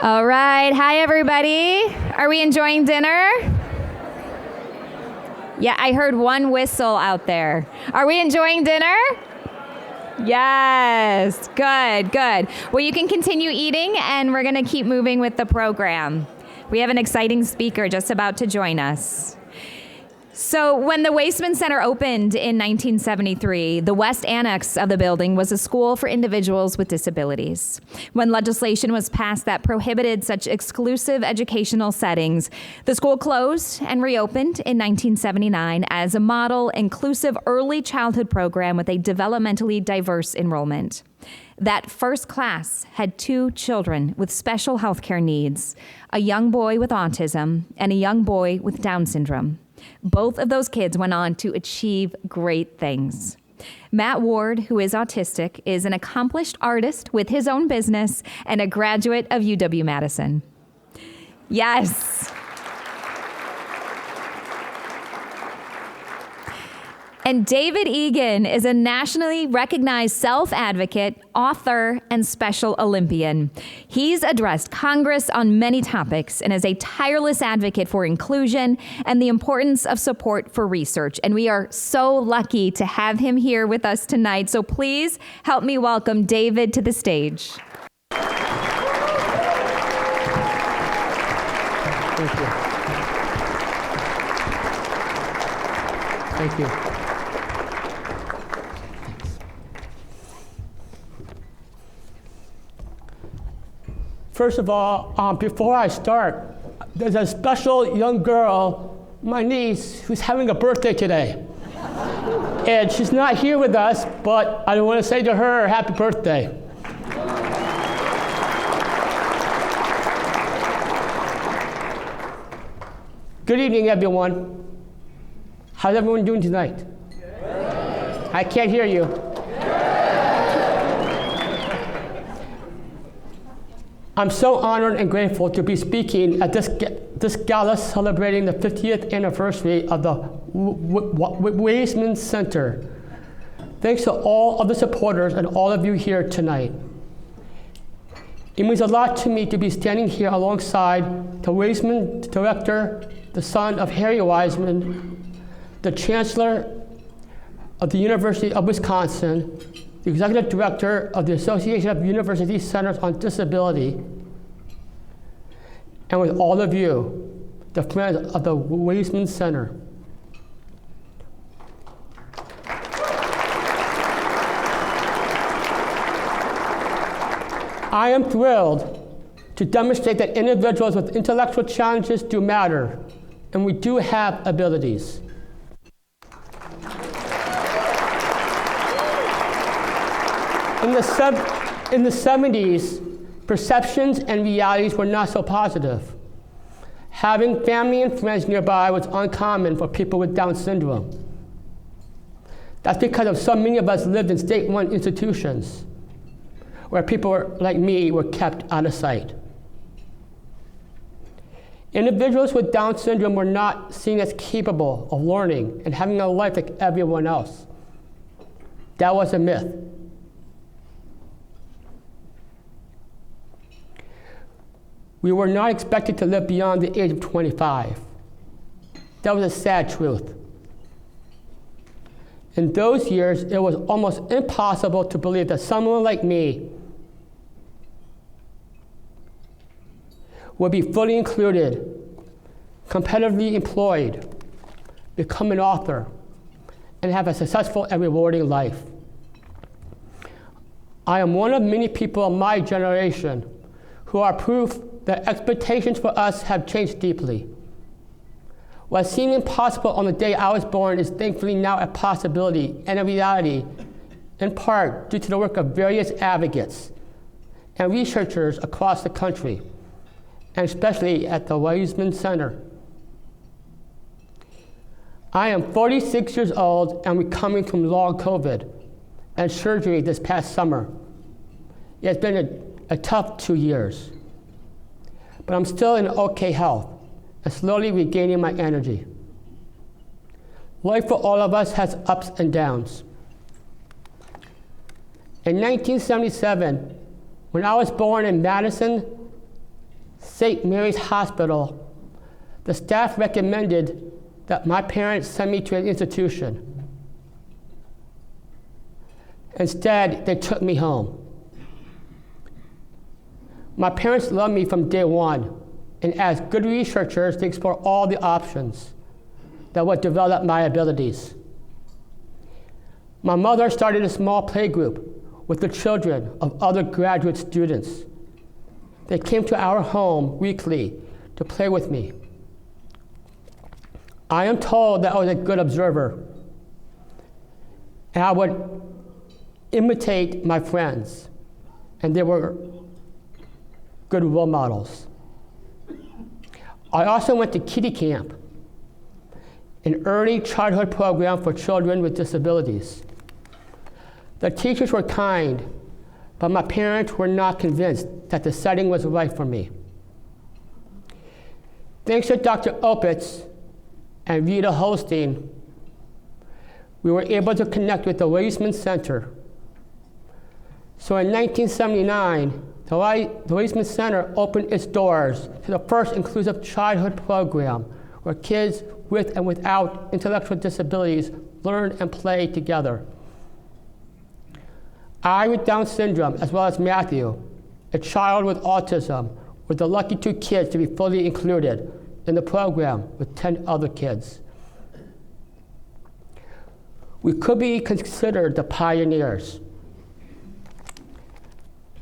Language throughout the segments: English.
All right. Hi, everybody. Are we enjoying dinner? Yeah, I heard one whistle out there. Are we enjoying dinner? Yes. Good, good. Well, you can continue eating, and we're going to keep moving with the program. We have an exciting speaker just about to join us. So when the Waisman Center opened in 1973, the west annex of the building was a school for individuals with disabilities. When legislation was passed that prohibited such exclusive educational settings, the school closed and reopened in 1979 as a model inclusive early childhood program with a developmentally diverse enrollment. That first class had 2 children with special healthcare needs, a young boy with autism and a young boy with Down syndrome. Both of those kids went on to achieve great things. Matt Ward, who is autistic, is an accomplished artist with his own business and a graduate of UW-Madison. Yes. And David Egan is a nationally recognized self-advocate, author, and Special Olympian. He's addressed Congress on many topics and is a tireless advocate for inclusion and the importance of support for research. And we are so lucky to have him here with us tonight. So please help me welcome David to the stage. Thank you. Thank you. First of all, before I start, there's a special young girl, my niece, who's having a birthday today. And she's not here with us, but I want to say to her, happy birthday. Good evening, everyone. How's everyone doing tonight? Good. I can't hear you. I'm so honored and grateful to be speaking at this gala celebrating the 50th anniversary of the Waisman Center. Thanks to all of the supporters and all of you here tonight. It means a lot to me to be standing here alongside the Waisman director, the son of Harry Waisman, the chancellor of the University of Wisconsin, the executive director of the Association of University Centers on Disability, and with all of you, the friends of the Waisman Center. I am thrilled to demonstrate that individuals with intellectual challenges do matter, and we do have abilities. In the 70s, perceptions and realities were not so positive. Having family and friends nearby was uncommon for people with Down syndrome. That's because so many of us lived in state-run institutions where people like me were kept out of sight. Individuals with Down syndrome were not seen as capable of learning and having a life like everyone else. That was a myth. We were not expected to live beyond the age of 25. That was a sad truth. In those years, it was almost impossible to believe that someone like me would be fully included, competitively employed, become an author, and have a successful and rewarding life. I am one of many people of my generation who are proof that expectations for us have changed deeply. What seemed impossible on the day I was born is thankfully now a possibility and a reality, in part due to the work of various advocates and researchers across the country, and especially at the Waisman Center. I am 46 years old and recovering from long COVID and surgery this past summer. It's been a tough 2 years. But I'm still in okay health and slowly regaining my energy. Life for all of us has ups and downs. In 1977, when I was born in Madison, St. Mary's Hospital, the staff recommended that my parents send me to an institution. Instead, they took me home. My parents loved me from day one, and as good researchers, they explored all the options that would develop my abilities. My mother started a small playgroup with the children of other graduate students. They came to our home weekly to play with me. I am told that I was a good observer, and I would imitate my friends, and they were good role models. I also went to Kiddie Camp, an early childhood program for children with disabilities. The teachers were kind, but my parents were not convinced that the setting was right for me. Thanks to Dr. Opitz and Rita Holstein, we were able to connect with the Waisman Center. So in 1979, the Waisman Center opened its doors to the first inclusive childhood program where kids with and without intellectual disabilities learn and play together. I with Down syndrome, as well as Matthew, a child with autism, were the lucky two kids to be fully included in the program with 10 other kids. We could be considered the pioneers.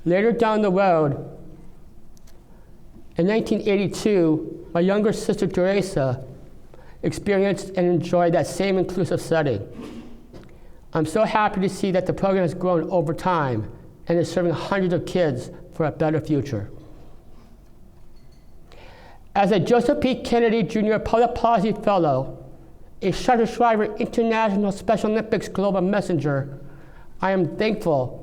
Later down the road, in 1982, my younger sister Teresa experienced and enjoyed that same inclusive setting. I'm so happy to see that the program has grown over time and is serving hundreds of kids for a better future. As a Joseph P. Kennedy Jr. Public Policy Fellow, a Shuttle Shriver International Special Olympics Global Messenger, I am thankful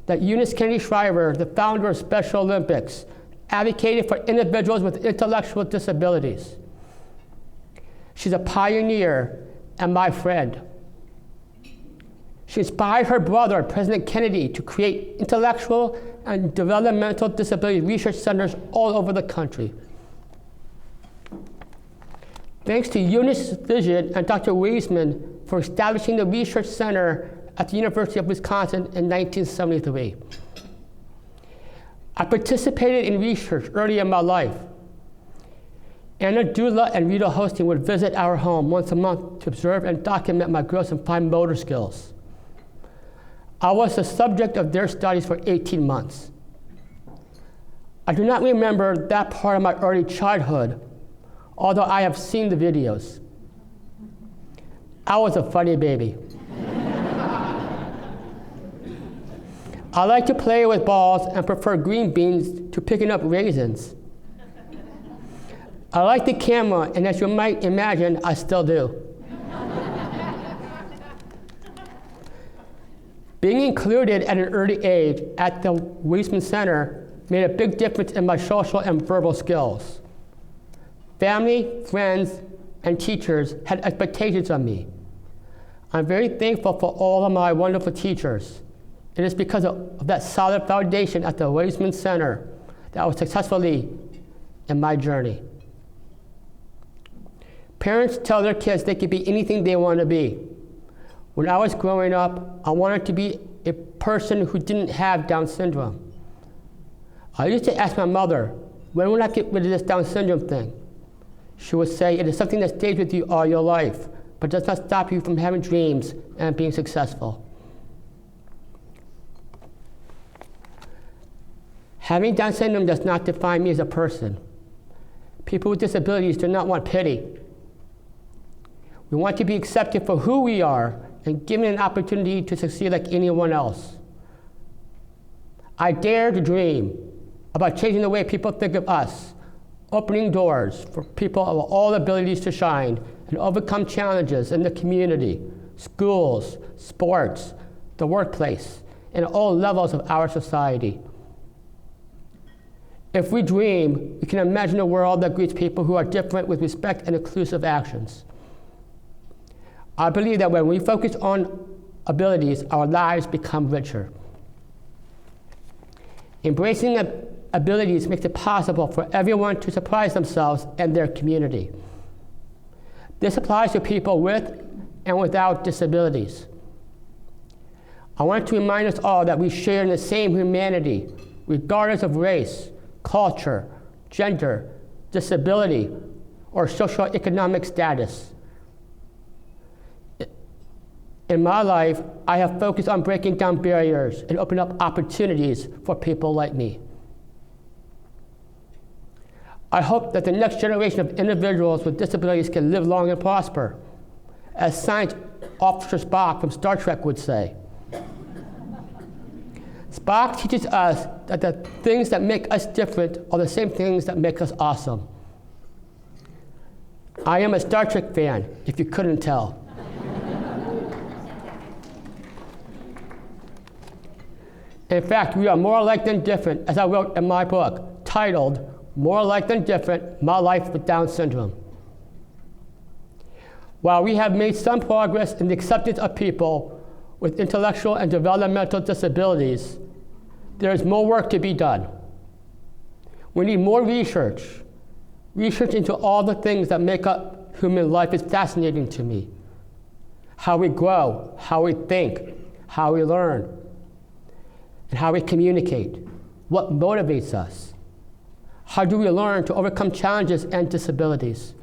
that Eunice Kennedy Shriver, the founder of Special Olympics, advocated for individuals with intellectual disabilities. She's a pioneer and my friend. She inspired her brother, President Kennedy, to create intellectual and developmental disability research centers all over the country. Thanks to Eunice's vision and Dr. Waisman for establishing the research center at the University of Wisconsin in 1973. I participated in research early in my life. Anna Dula and Rita Hosting would visit our home once a month to observe and document my gross and fine motor skills. I was the subject of their studies for 18 months. I do not remember that part of my early childhood, although I have seen the videos. I was a funny baby. I like to play with balls and prefer green beans to picking up raisins. I like the camera, and as you might imagine, I still do. Being included at an early age at the Waisman Center made a big difference in my social and verbal skills. Family, friends, and teachers had expectations of me. I'm very thankful for all of my wonderful teachers. It is because of that solid foundation at the Waisman Center that I was successfully in my journey. Parents tell their kids they can be anything they want to be. When I was growing up, I wanted to be a person who didn't have Down syndrome. I used to ask my mother, when will I get rid of this Down syndrome thing? She would say, it is something that stays with you all your life, but does not stop you from having dreams and being successful. Having Down syndrome does not define me as a person. People with disabilities do not want pity. We want to be accepted for who we are and given an opportunity to succeed like anyone else. I dare to dream about changing the way people think of us, opening doors for people of all abilities to shine and overcome challenges in the community, schools, sports, the workplace, and all levels of our society. If we dream, we can imagine a world that greets people who are different with respect and inclusive actions. I believe that when we focus on abilities, our lives become richer. Embracing abilities makes it possible for everyone to surprise themselves and their community. This applies to people with and without disabilities. I want to remind us all that we share in the same humanity, regardless of race, culture, gender, disability, or socioeconomic status. In my life, I have focused on breaking down barriers and opening up opportunities for people like me. I hope that the next generation of individuals with disabilities can live long and prosper, as Science Officer Spock from Star Trek would say. Spock teaches us that the things that make us different are the same things that make us awesome. I am a Star Trek fan, if you couldn't tell. In fact, we are more alike than different, as I wrote in my book, titled, More Alike Than Different, My Life with Down Syndrome. While we have made some progress in the acceptance of people with intellectual and developmental disabilities, there is more work to be done. We need more research. Research into all the things that make up human life is fascinating to me. How we grow, how we think, how we learn, and how we communicate. What motivates us? How do we learn to overcome challenges and disabilities?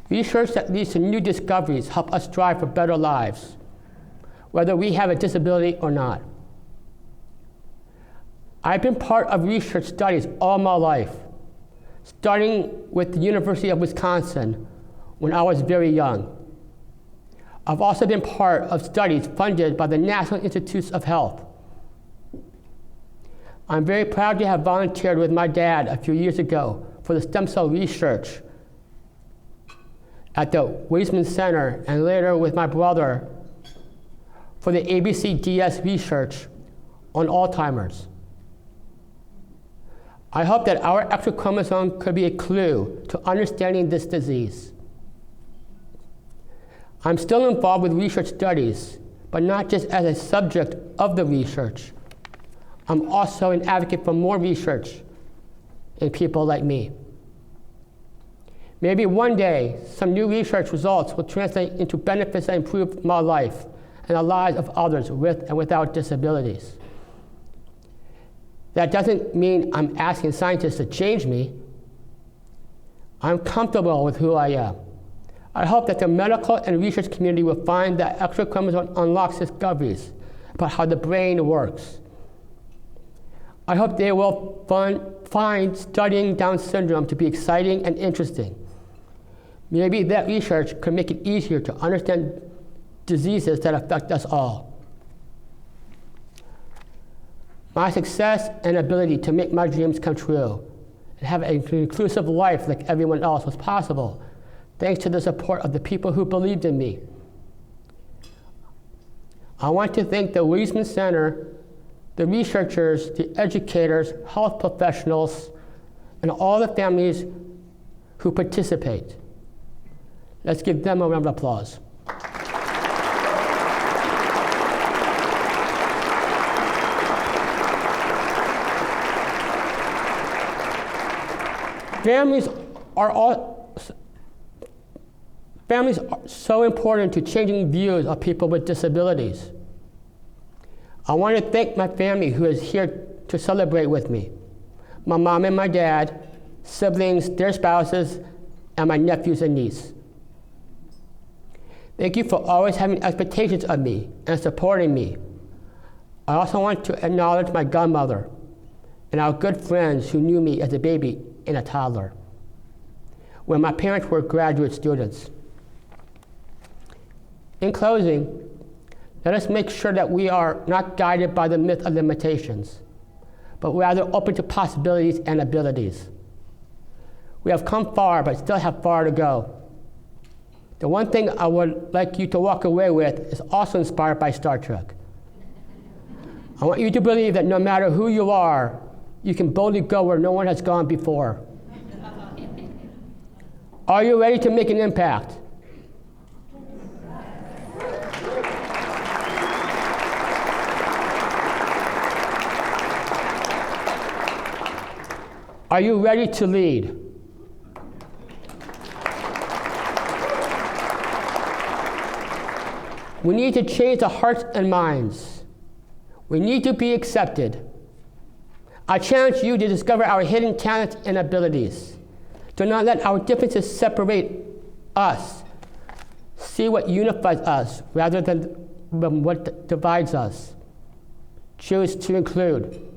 Research that leads to new discoveries help us strive for better lives, whether we have a disability or not. I've been part of research studies all my life, starting with the University of Wisconsin when I was very young. I've also been part of studies funded by the National Institutes of Health. I'm very proud to have volunteered with my dad a few years ago for the stem cell research at the Waisman Center, and later with my brother for the ABCDS research on Alzheimer's. I hope that our extra chromosome could be a clue to understanding this disease. I'm still involved with research studies, but not just as a subject of the research. I'm also an advocate for more research in people like me. Maybe one day, some new research results will translate into benefits that improve my life and the lives of others with and without disabilities. That doesn't mean I'm asking scientists to change me. I'm comfortable with who I am. I hope that the medical and research community will find that extra chromosome unlocks discoveries about how the brain works. I hope they will find studying Down syndrome to be exciting and interesting. Maybe that research could make it easier to understand diseases that affect us all. My success and ability to make my dreams come true and have an inclusive life like everyone else was possible thanks to the support of the people who believed in me. I want to thank the Waisman Center, the researchers, the educators, health professionals, and all the families who participate. Let's give them a round of applause. Families are so important to changing views of people with disabilities. I want to thank my family who is here to celebrate with me. My mom and my dad, siblings, their spouses, and my nephews and niece. Thank you for always having expectations of me and supporting me. I also want to acknowledge my godmother and our good friends who knew me as a baby and a toddler, when my parents were graduate students. In closing, let us make sure that we are not guided by the myth of limitations, but rather open to possibilities and abilities. We have come far, but still have far to go. The one thing I would like you to walk away with is also inspired by Star Trek. I want you to believe that no matter who you are, you can boldly go where no one has gone before. Are you ready to make an impact? Are you ready to lead? We need to change the hearts and minds. We need to be accepted. I challenge you to discover our hidden talents and abilities. Do not let our differences separate us. See what unifies us rather than what divides us. Choose to include.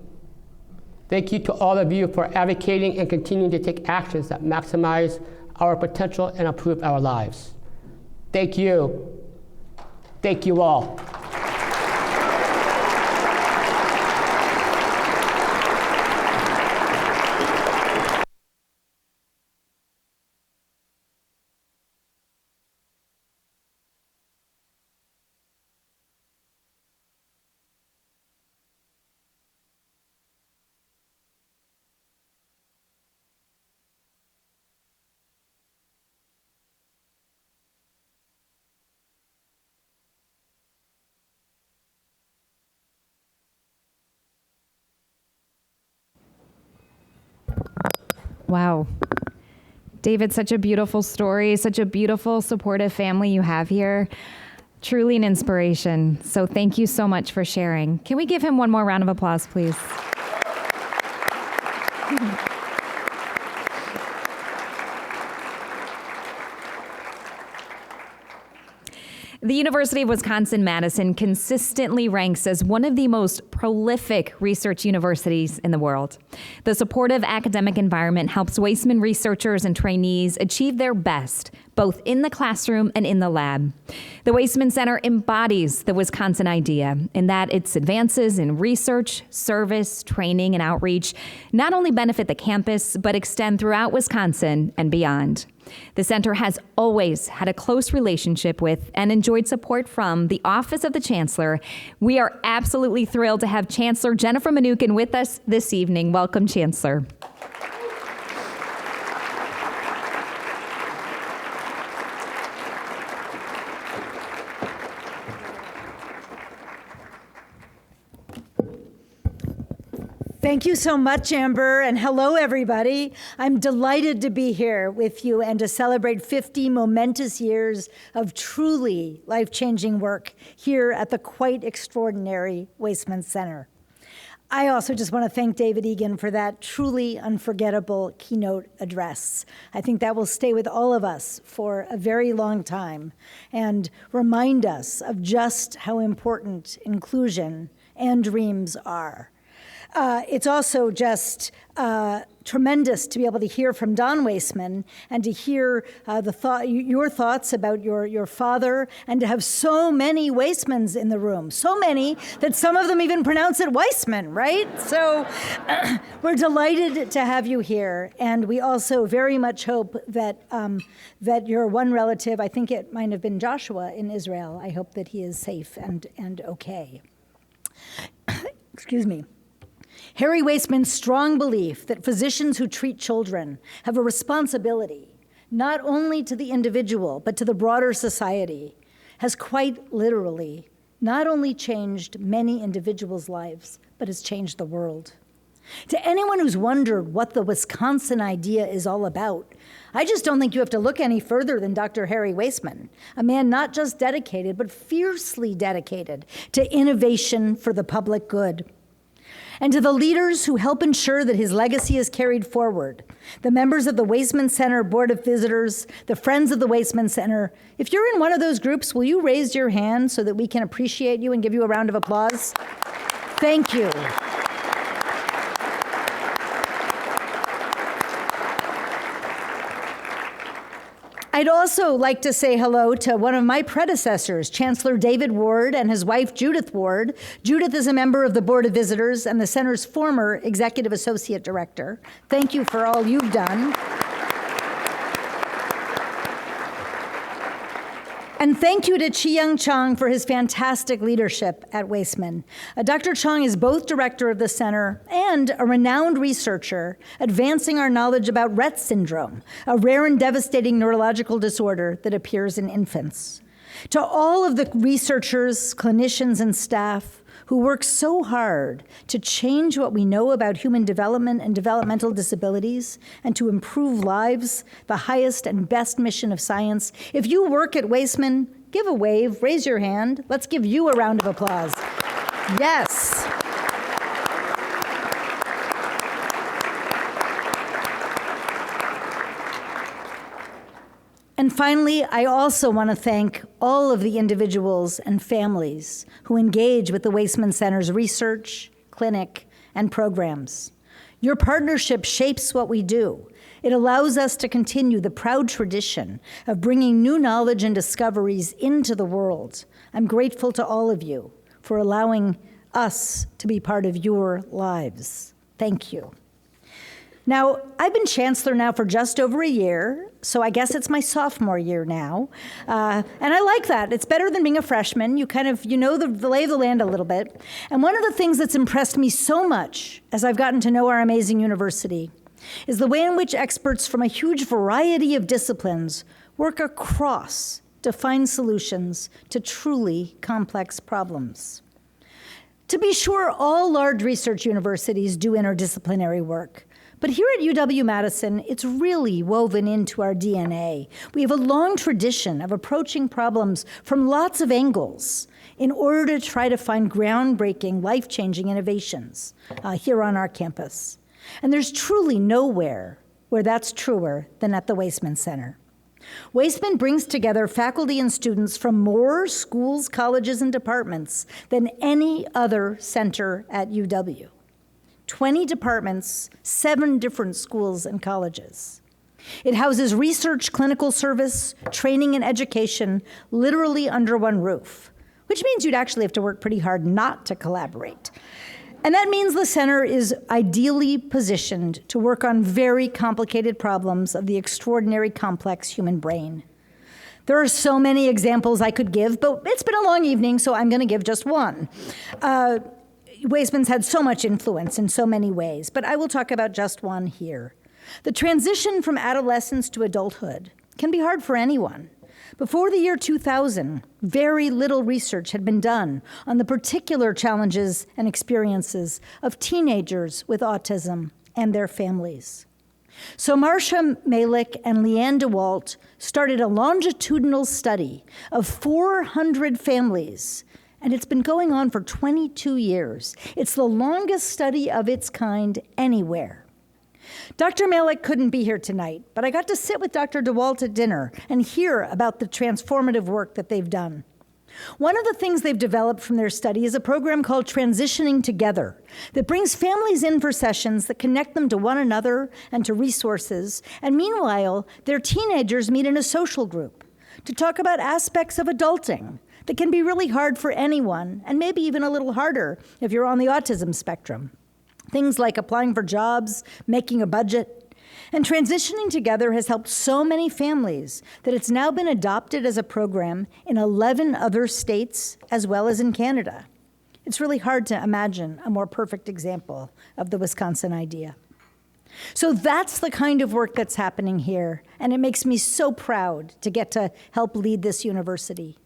Thank you to all of you for advocating and continuing to take actions that maximize our potential and improve our lives. Thank you. Thank you all. Wow. David, such a beautiful story, such a beautiful, supportive family you have here. Truly an inspiration. So thank you so much for sharing. Can we give him one more round of applause, please? The University of Wisconsin-Madison consistently ranks as one of the most prolific research universities in the world. The supportive academic environment helps Waisman researchers and trainees achieve their best, both in the classroom and in the lab. The Waisman Center embodies the Wisconsin idea in that its advances in research, service, training, and outreach not only benefit the campus, but extend throughout Wisconsin and beyond. The center has always had a close relationship with and enjoyed support from the Office of the Chancellor. We are absolutely thrilled to have Chancellor Jennifer Mnookin with us this evening. Welcome, Chancellor. Thank you so much, Amber, and hello, everybody. I'm delighted to be here with you and to celebrate 50 momentous years of truly life-changing work here at the quite extraordinary Waisman Center. I also just want to thank David Egan for that truly unforgettable keynote address. I think that will stay with all of us for a very long time and remind us of just how important inclusion and dreams are. It's also just tremendous to be able to hear from Don Waisman and to hear your thoughts about your father, and to have so many Waismans in the room, so many that some of them even pronounce it Waisman, right? So we're delighted to have you here, and we also very much hope that that your one relative, I think it might have been Joshua in Israel, I hope that he is safe and okay. Excuse me. Harry Waisman's strong belief that physicians who treat children have a responsibility, not only to the individual, but to the broader society, has quite literally not only changed many individuals' lives, but has changed the world. To anyone who's wondered what the Wisconsin idea is all about, I just don't think you have to look any further than Dr. Harry Waisman, a man not just dedicated, but fiercely dedicated to innovation for the public good. And to the leaders who help ensure that his legacy is carried forward, the members of the Waisman Center Board of Visitors, the Friends of the Waisman Center, if you're in one of those groups, will you raise your hand so that we can appreciate you and give you a round of applause? Thank you. I'd also like to say hello to one of my predecessors, Chancellor David Ward and his wife, Judith Ward. Judith is a member of the Board of Visitors and the Center's former Executive Associate Director. Thank you for all you've done. And thank you to Chi-Young Chong for his fantastic leadership at Waisman. Dr. Chong is both director of the center and a renowned researcher advancing our knowledge about Rett syndrome, a rare and devastating neurological disorder that appears in infants. To all of the researchers, clinicians, and staff who work so hard to change what we know about human development and developmental disabilities and to improve lives, the highest and best mission of science. If you work at Waisman, give a wave, raise your hand. Let's give you a round of applause. Yes. And finally, I also want to thank all of the individuals and families who engage with the Waisman Center's research, clinic, and programs. Your partnership shapes what we do. It allows us to continue the proud tradition of bringing new knowledge and discoveries into the world. I'm grateful to all of you for allowing us to be part of your lives. Thank you. Now, I've been chancellor now for just over a year, so I guess it's my sophomore year now. And I like that. It's better than being a freshman. You know the lay of the land a little bit. And one of the things that's impressed me so much as I've gotten to know our amazing university is the way in which experts from a huge variety of disciplines work across to find solutions to truly complex problems. To be sure, all large research universities do interdisciplinary work. But here at UW-Madison, it's really woven into our DNA. We have a long tradition of approaching problems from lots of angles in order to try to find groundbreaking, life-changing innovations here on our campus. And there's truly nowhere where that's truer than at the Waisman Center. Waisman brings together faculty and students from more schools, colleges, and departments than any other center at UW. 20 departments, 7 different schools and colleges. It houses research, clinical service, training, and education literally under one roof, which means you'd actually have to work pretty hard not to collaborate. And that means the center is ideally positioned to work on very complicated problems of the extraordinary complex human brain. There are so many examples I could give, but it's been a long evening, so I'm going to give just one. Waisman's had so much influence in so many ways, but I will talk about just one here. The transition from adolescence to adulthood can be hard for anyone. Before the year 2000, very little research had been done on the particular challenges and experiences of teenagers with autism and their families. So Marcia Malik and Leanne DeWalt started a longitudinal study of 400 families, and it's been going on for 22 years. It's the longest study of its kind anywhere. Dr. Malik couldn't be here tonight, but I got to sit with Dr. DeWalt at dinner and hear about the transformative work that they've done. One of the things they've developed from their study is a program called Transitioning Together that brings families in for sessions that connect them to one another and to resources, and meanwhile, their teenagers meet in a social group to talk about aspects of adulting that can be really hard for anyone, and maybe even a little harder if you're on the autism spectrum. Things like applying for jobs, making a budget. And Transitioning Together has helped so many families that it's now been adopted as a program in 11 other states as well as in Canada. It's really hard to imagine a more perfect example of the Wisconsin idea. So that's the kind of work that's happening here, and it makes me so proud to get to help lead this university.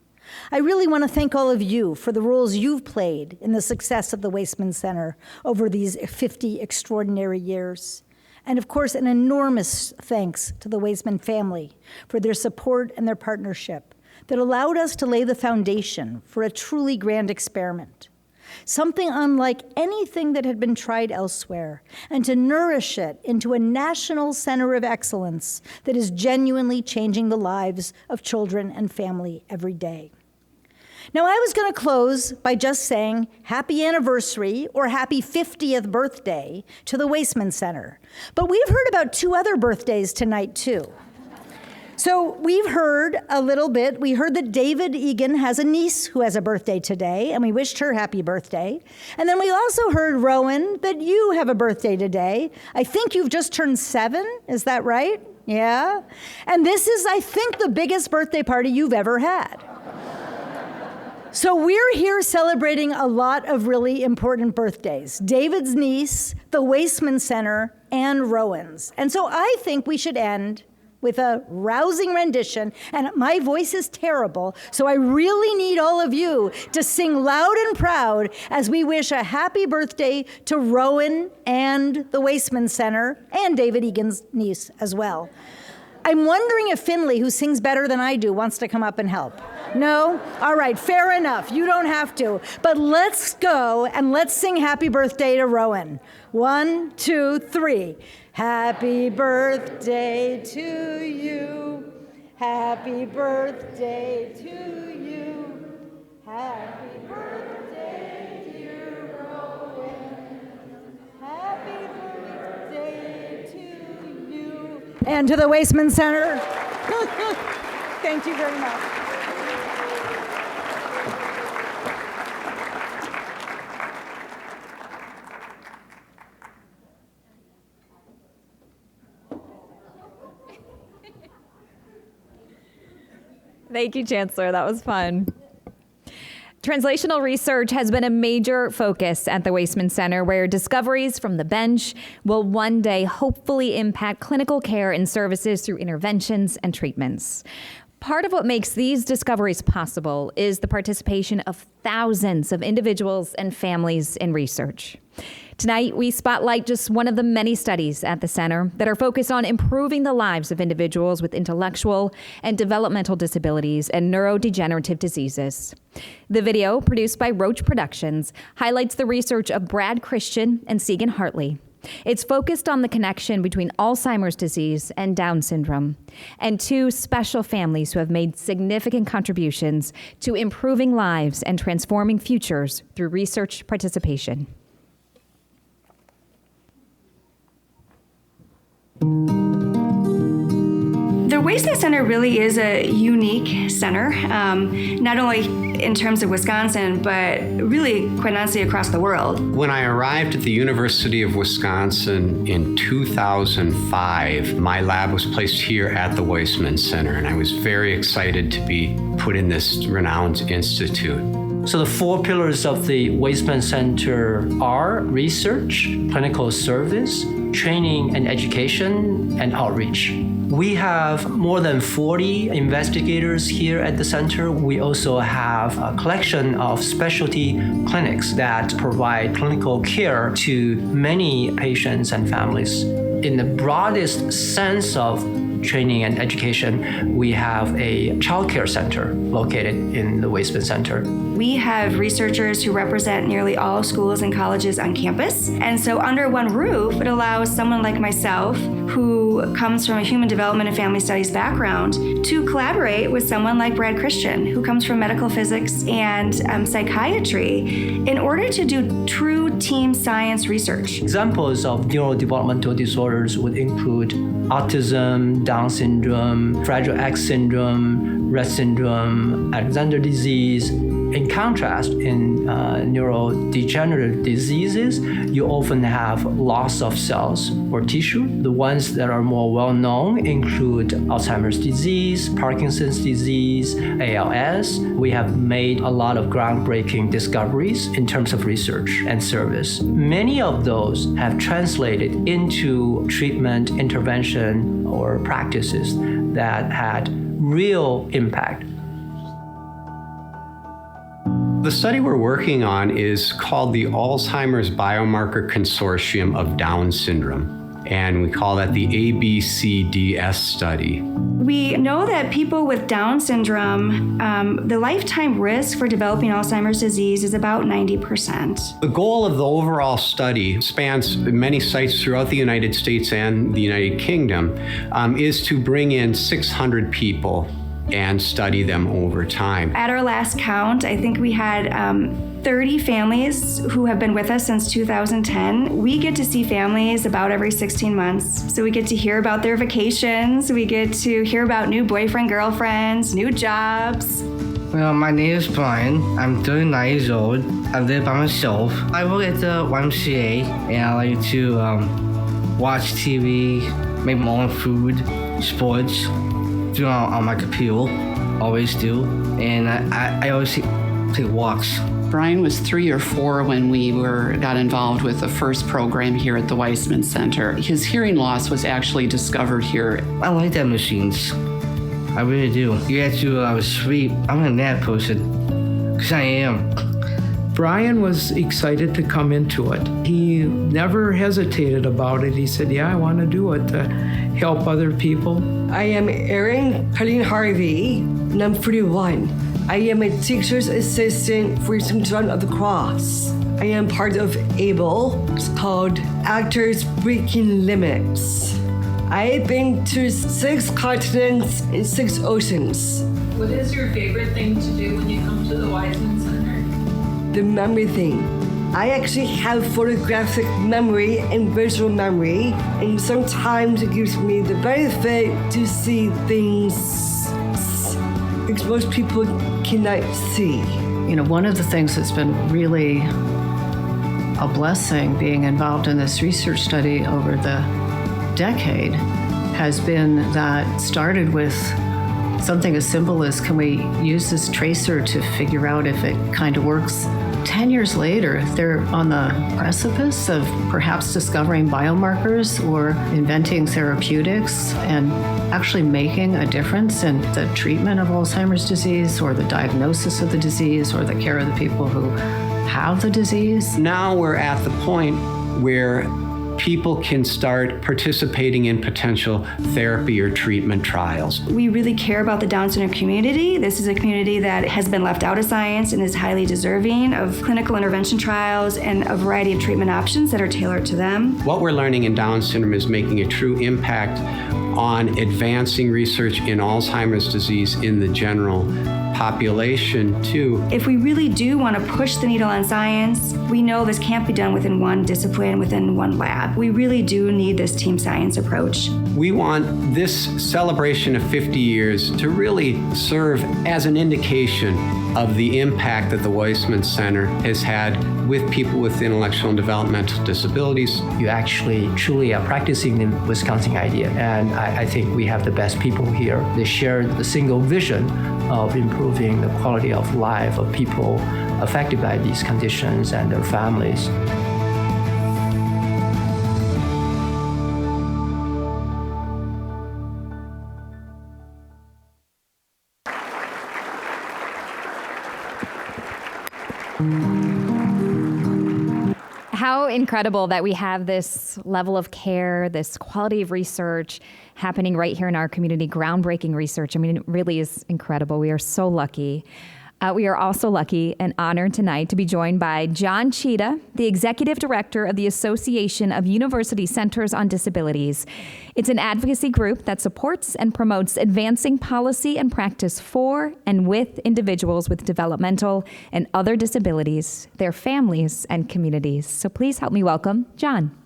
I really want to thank all of you for the roles you've played in the success of the Waisman Center over these 50 extraordinary years. And of course, an enormous thanks to the Waisman family for their support and their partnership that allowed us to lay the foundation for a truly grand experiment, something unlike anything that had been tried elsewhere, and to nourish it into a national center of excellence that is genuinely changing the lives of children and family every day. Now, I was going to close by just saying happy anniversary or happy 50th birthday to the Waisman Center. But we've heard about 2 other birthdays tonight, too. So we've heard a little bit. We heard that David Egan has a niece who has a birthday today, and we wished her happy birthday. And then we also heard, Rowan, that you have a birthday today. I think you've just turned 7. Is that right? Yeah? And this is, I think, the biggest birthday party you've ever had. So we're here celebrating a lot of really important birthdays. David's niece, the Waisman Center, and Rowan's. And so I think we should end with a rousing rendition, and my voice is terrible, so I really need all of you to sing loud and proud as we wish a happy birthday to Rowan and the Waisman Center and David Egan's niece as well. I'm wondering if Finley, who sings better than I do, wants to come up and help. No? All right, fair enough. You don't have to. But let's go and let's sing happy birthday to Rowan. 1, 2, 3. Happy birthday to you. Happy birthday to you. Happy birthday, dear Rowan. Happy birthday to you. And to the Waisman Center. Thank you very much. Thank you, Chancellor. That was fun. Translational research has been a major focus at the Waisman Center, where discoveries from the bench will one day hopefully impact clinical care and services through interventions and treatments. Part of what makes these discoveries possible is the participation of thousands of individuals and families in research. Tonight, we spotlight just one of the many studies at the center that are focused on improving the lives of individuals with intellectual and developmental disabilities and neurodegenerative diseases. The video, produced by Roach Productions, highlights the research of Brad Christian and Segan Hartley. It's focused on the connection between Alzheimer's disease and Down syndrome, and two special families who have made significant contributions to improving lives and transforming futures through research participation. The Waisman Center really is a unique center, not only in terms of Wisconsin, but really, quite honestly, across the world. When I arrived at the University of Wisconsin in 2005, my lab was placed here at the Waisman Center, and I was very excited to be put in this renowned institute. So the four pillars of the Waisman Center are research, clinical service, training and education, and outreach. We have more than 40 investigators here at the center. We also have a collection of specialty clinics that provide clinical care to many patients and families. In the broadest sense of training and education, we have a childcare center located in the Waisman Center. We have researchers who represent nearly all schools and colleges on campus. And so under one roof, it allows someone like myself, who comes from a human development and family studies background, to collaborate with someone like Brad Christian, who comes from medical physics and psychiatry, in order to do true team science research. Examples of neurodevelopmental disorders would include autism, Down syndrome, Fragile X syndrome, Rett syndrome, Alexander disease. In contrast, in neurodegenerative diseases, you often have loss of cells or tissue. The ones that are more well-known include Alzheimer's disease, Parkinson's disease, ALS. We have made a lot of groundbreaking discoveries in terms of research and service. Many of those have translated into treatment, intervention, or practices that had real impact. The study we're working on is called the Alzheimer's Biomarker Consortium of Down Syndrome, and we call that the ABCDS study. We know that people with Down syndrome, the lifetime risk for developing Alzheimer's disease is about 90%. The goal of the overall study spans many sites throughout the United States and the United Kingdom, is to bring in 600 people and study them over time. At our last count, I think we had 30 families who have been with us since 2010. We get to see families about every 16 months. So we get to hear about their vacations. We get to hear about new boyfriend, girlfriends, new jobs. Well, my name is Brian. I'm 39 years old. I live by myself. I work at the YMCA, and I like to watch TV, make my own food, sports, do on my computer, always do. And I always take walks Brian was 3 or 4 when we got involved with the first program here at the Waisman Center. His hearing loss was actually discovered here. I like that machines. I really do. You have to sleep. I'm a nap person, because I am. Brian was excited to come into it. He never hesitated about it. He said, yeah, I want to do it to help other people. I am Erin Colleen Harvey, and I'm 41. I am a teacher's assistant for Children of the Cross. I am part of ABLE. It's called Actors Breaking Limits. I've been to 6 continents and 6 oceans. What is your favorite thing to do when you come to the Waisman Center? The memory thing. I actually have photographic memory and visual memory, and sometimes it gives me the benefit to see things which most people cannot see. You know, one of the things that's been really a blessing being involved in this research study over the decade has been that started with something as simple as, can we use this tracer to figure out if it kind of works? 10 years later, they're on the precipice of perhaps discovering biomarkers or inventing therapeutics and actually making a difference in the treatment of Alzheimer's disease or the diagnosis of the disease or the care of the people who have the disease. Now we're at the point where people can start participating in potential therapy or treatment trials. We really care about the Down syndrome community. This is a community that has been left out of science and is highly deserving of clinical intervention trials and a variety of treatment options that are tailored to them. What we're learning in Down syndrome is making a true impact on advancing research in Alzheimer's disease in the general population too. If we really do want to push the needle on science, we know this can't be done within one discipline, within one lab. We really do need this team science approach. We want this celebration of 50 years to really serve as an indication of the impact that the Waisman Center has had with people with intellectual and developmental disabilities. You actually truly are practicing the Wisconsin idea, and I think we have the best people here. They share the single vision of improving the quality of life of people affected by these conditions and their families. How incredible that we have this level of care, this quality of research happening right here in our community, groundbreaking research. I mean, it really is incredible. We are so lucky. We are also lucky and honored tonight to be joined by John Cheetah, the Executive Director of the Association of University Centers on Disabilities. It's an advocacy group that supports and promotes advancing policy and practice for and with individuals with developmental and other disabilities, their families, and communities. So please help me welcome John.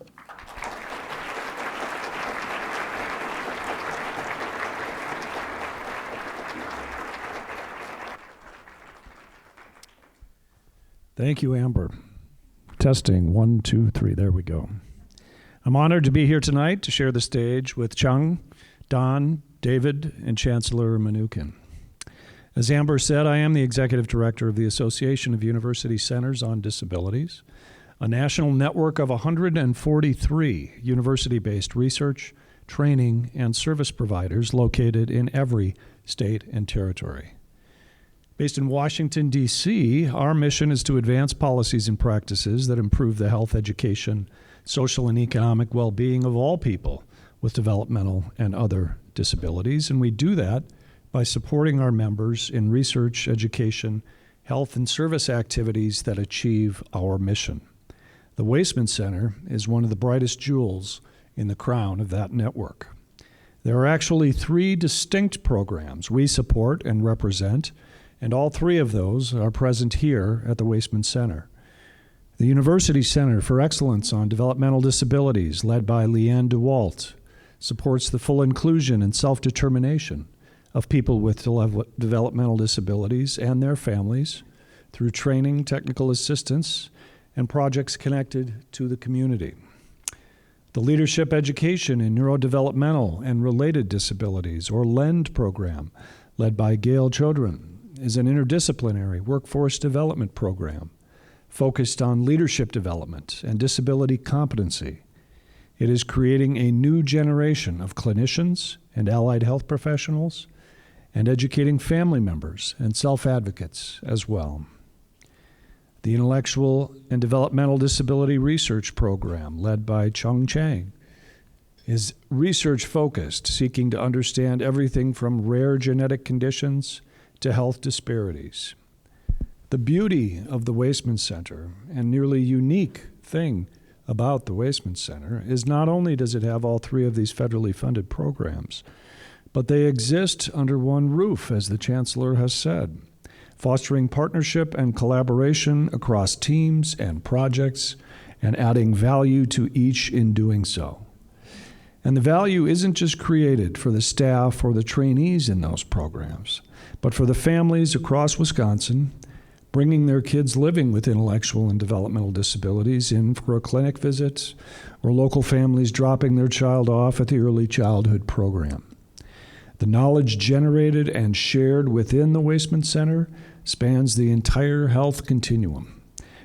Thank you, Amber. Testing, 1, 2, 3, there we go. I'm honored to be here tonight to share the stage with Chung, Don, David, and Chancellor Mnookin. As Amber said, I am the Executive Director of the Association of University Centers on Disabilities, a national network of 143 university-based research, training, and service providers located in every state and territory. Based in Washington, D.C., our mission is to advance policies and practices that improve the health, education, social, and economic well-being of all people with developmental and other disabilities. And we do that by supporting our members in research, education, health, and service activities that achieve our mission. The Waisman Center is one of the brightest jewels in the crown of that network. There are actually 3 distinct programs we support and represent, and all 3 of those are present here at the Waisman Center. The University Center for Excellence on Developmental Disabilities, led by Leanne DeWalt, supports the full inclusion and self-determination of people with developmental disabilities and their families through training, technical assistance, and projects connected to the community. The Leadership Education in Neurodevelopmental and Related Disabilities, or LEND program, led by Gail Chodron, is an interdisciplinary workforce development program focused on leadership development and disability competency. It is creating a new generation of clinicians and allied health professionals and educating family members and self-advocates as well. The Intellectual and Developmental Disability Research Program, led by Chung Chang, is research-focused, seeking to understand everything from rare genetic conditions to health disparities. The beauty of the Waisman Center, and nearly unique thing about the Waisman Center, is not only does it have all three of these federally funded programs, but they exist under one roof, as the Chancellor has said, fostering partnership and collaboration across teams and projects and adding value to each in doing so. And the value isn't just created for the staff or the trainees in those programs, but for the families across Wisconsin, bringing their kids living with intellectual and developmental disabilities in for a clinic visit, or local families dropping their child off at the early childhood program. The knowledge generated and shared within the Waisman Center spans the entire health continuum,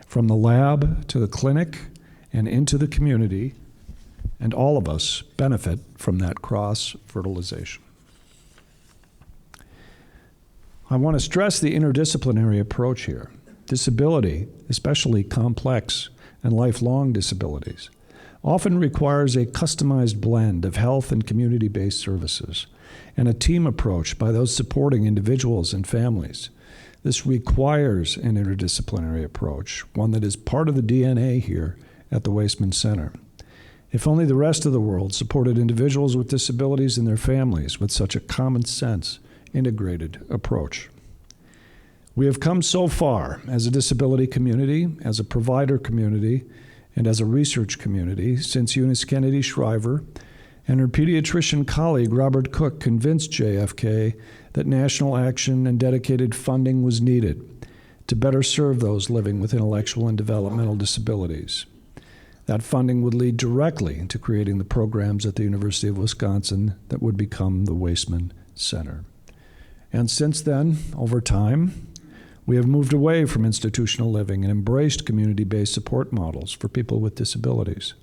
from the lab to the clinic and into the community, and all of us benefit from that cross-fertilization. I want to stress the interdisciplinary approach here. Disability, especially complex and lifelong disabilities, often requires a customized blend of health and community-based services and a team approach by those supporting individuals and families. This requires an interdisciplinary approach, one that is part of the DNA here at the Waisman Center. If only the rest of the world supported individuals with disabilities and their families with such a common sense, integrated approach. We have come so far as a disability community, as a provider community, and as a research community since Eunice Kennedy Shriver and her pediatrician colleague Robert Cook convinced JFK that national action and dedicated funding was needed to better serve those living with intellectual and developmental disabilities. That funding would lead directly to creating the programs at the University of Wisconsin that would become the Waisman Center. And since then, over time, we have moved away from institutional living and embraced community-based support models for people with disabilities.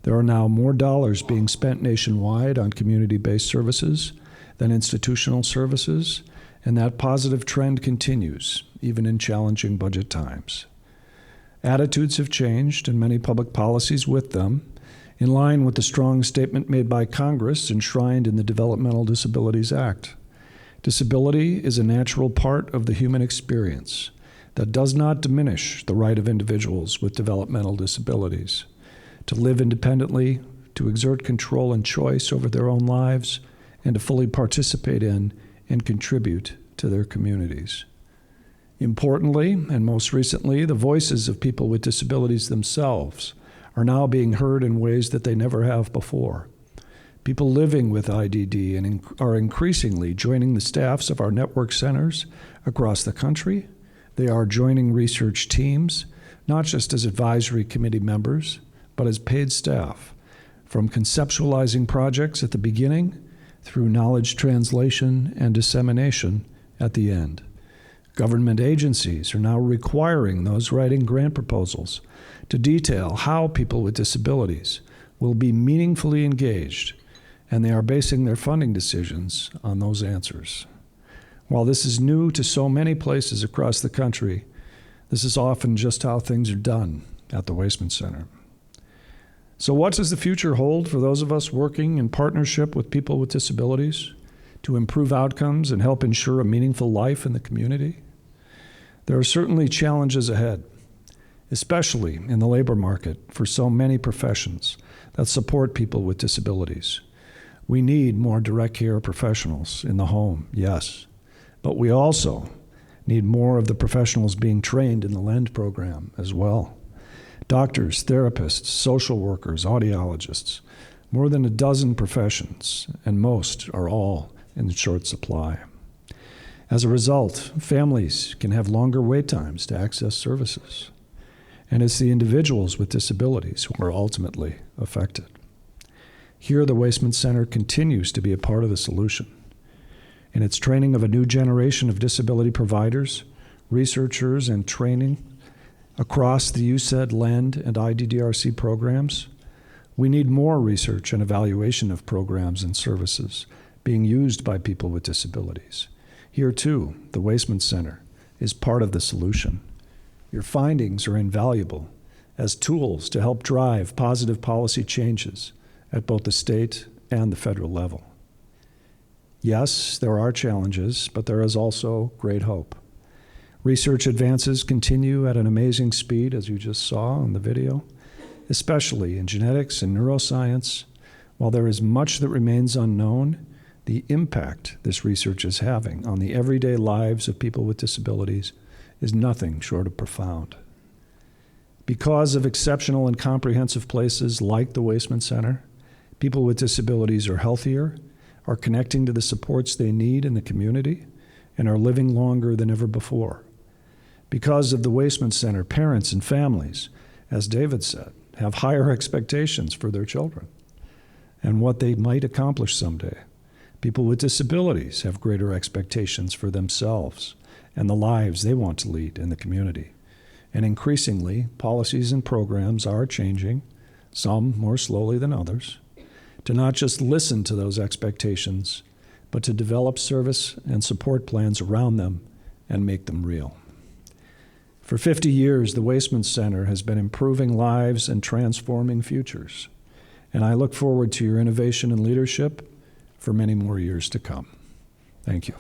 There are now more dollars being spent nationwide on community-based services than institutional services, and that positive trend continues, even in challenging budget times. Attitudes have changed, and many public policies with them, in line with the strong statement made by Congress enshrined in the Developmental Disabilities Act. Disability is a natural part of the human experience that does not diminish the right of individuals with developmental disabilities to live independently, to exert control and choice over their own lives, and to fully participate in and contribute to their communities. Importantly, and most recently, the voices of people with disabilities themselves are now being heard in ways that they never have before. People living with IDD are increasingly joining the staffs of our network centers across the country. They are joining research teams, not just as advisory committee members, but as paid staff, from conceptualizing projects at the beginning through knowledge translation and dissemination at the end. Government agencies are now requiring those writing grant proposals to detail how people with disabilities will be meaningfully engaged, and they are basing their funding decisions on those answers. While this is new to so many places across the country, this is often just how things are done at the Waisman Center. So what does the future hold for those of us working in partnership with people with disabilities to improve outcomes and help ensure a meaningful life in the community? There are certainly challenges ahead, especially in the labor market for so many professions that support people with disabilities. We need more direct care professionals in the home, yes, but we also need more of the professionals being trained in the LEND program as well. Doctors, therapists, social workers, audiologists, more than a dozen professions, and most are all in short supply. As a result, families can have longer wait times to access services, and it's the individuals with disabilities who are ultimately affected. Here, the Waisman Center continues to be a part of the solution. in its training of a new generation of disability providers, researchers, and training across the USED, LEND, and IDDRC programs. We need more research and evaluation of programs and services being used by people with disabilities. Here, too, the Waisman Center is part of the solution. Your findings are invaluable as tools to help drive positive policy changes at both the state and the federal level. Yes, there are challenges, but there is also great hope. Research advances continue at an amazing speed, as you just saw in the video, especially in genetics and neuroscience. While there is much that remains unknown, the impact this research is having on the everyday lives of people with disabilities is nothing short of profound. Because of exceptional and comprehensive places like the Waisman Center, people with disabilities are healthier, are connecting to the supports they need in the community, and are living longer than ever before. Because of the Waisman Center, parents and families, as David said, have higher expectations for their children and what they might accomplish someday. People with disabilities have greater expectations for themselves and the lives they want to lead in the community. And increasingly, policies and programs are changing, some more slowly than others, to not just listen to those expectations, but to develop service and support plans around them and make them real. For 50 years, the Waisman Center has been improving lives and transforming futures, and I look forward to your innovation and leadership for many more years to come. Thank you.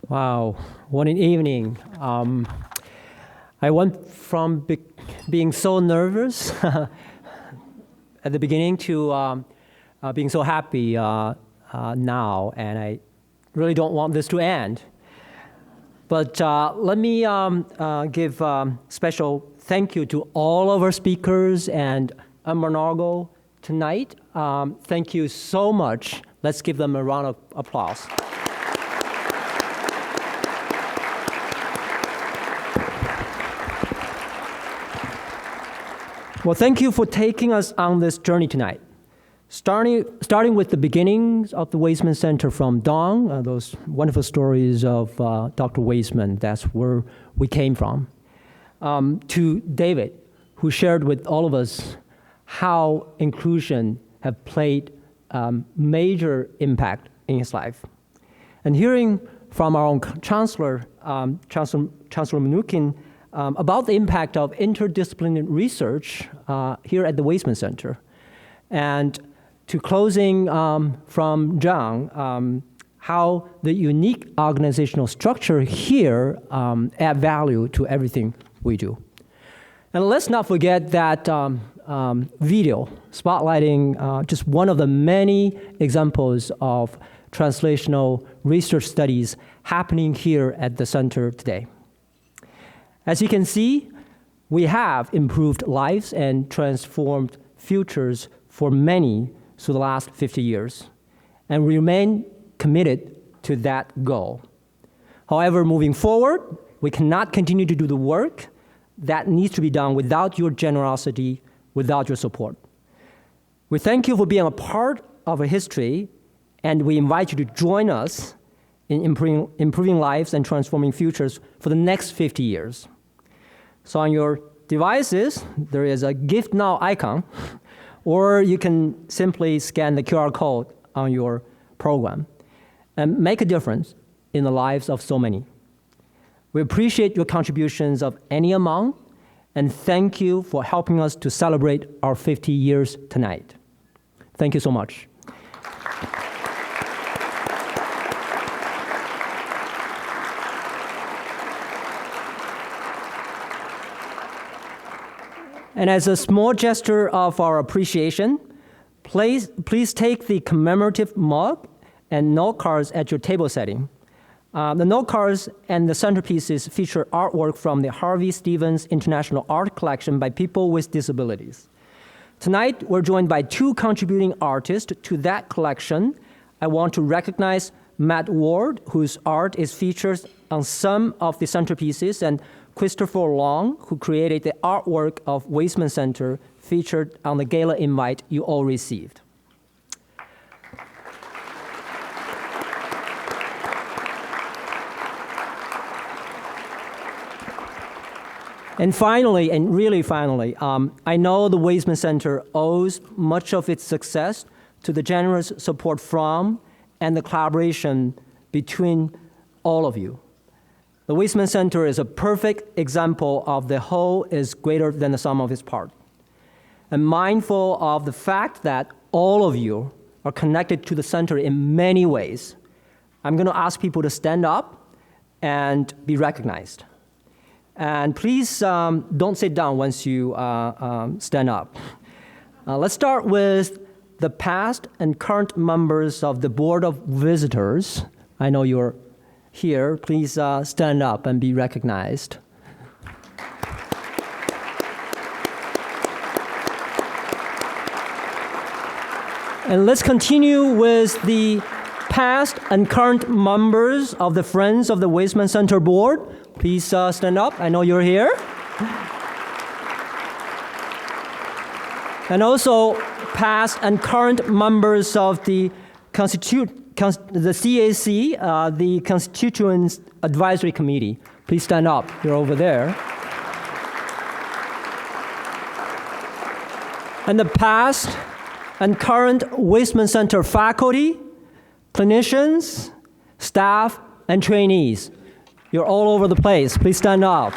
Wow, what an evening. I went from being so nervous at the beginning to being so happy now, and I really don't want this to end. But let me give special thank you to all of our speakers and Marnago tonight. Thank you so much. Let's give them a round of applause. Well, thank you for taking us on this journey tonight. Starting with the beginnings of the Waisman Center from Dawn, those wonderful stories of Dr. Waisman, that's where we came from, to David, who shared with all of us how inclusion have played major impact in his life. And hearing from our own Chancellor, Chancellor Mnuchin, about the impact of interdisciplinary research here at the Waisman Center. And to closing from John, how the unique organizational structure here add value to everything we do. And let's not forget that video spotlighting just one of the many examples of translational research studies happening here at the center today. As you can see, we have improved lives and transformed futures for many through the last 50 years, and we remain committed to that goal. However, moving forward, we cannot continue to do the work that needs to be done without your generosity, without your support. We thank you for being a part of a history, and we invite you to join us in improving lives and transforming futures for the next 50 years. So on your devices, there is a Gift Now icon, or you can simply scan the QR code on your program and make a difference in the lives of so many. We appreciate your contributions of any amount, and thank you for helping us to celebrate our 50 years tonight. Thank you so much. And as a small gesture of our appreciation, please take the commemorative mug and note cards at your table setting. The note cards and the centerpieces feature artwork from the Harvey Stevens International Art Collection by people with disabilities. Tonight, we're joined by two contributing artists to that collection, I want to recognize Matt Ward, whose art is featured on some of the centerpieces, and Christopher Long, who created the artwork of Waisman Center featured on the gala invite you all received. And finally, and really finally, I know the Waisman Center owes much of its success to the generous support from and the collaboration between all of you. The Waisman Center is a perfect example of the whole is greater than the sum of its parts. And mindful of the fact that all of you are connected to the center in many ways, I'm going to ask people to stand up and be recognized. And please don't sit down once you stand up. Let's start with the past and current members of the Board of Visitors. I know you're here. Please stand up and be recognized. And let's continue with the past and current members of the Friends of the Waisman Center Board. Please stand up. I know you're here. And also past and current members of the CAC, the Constituents Advisory Committee. Please stand up. You're over there. And the past and current Waisman Center faculty, clinicians, staff, and trainees. You're all over the place. Please stand up.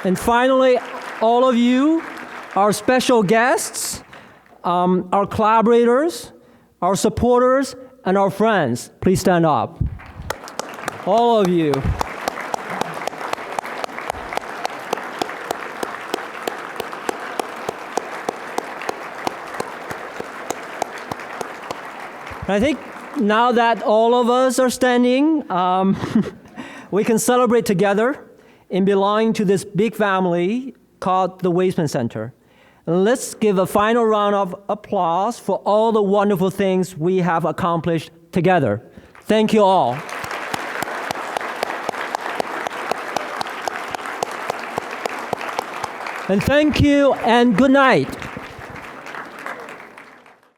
And finally, all of you, our special guests, our collaborators, our supporters, and our friends, please stand up. All of you. I think now that all of us are standing, we can celebrate together in belonging to this big family called the Waisman Center. And let's give a final round of applause for all the wonderful things we have accomplished together. Thank you all. And thank you and good night.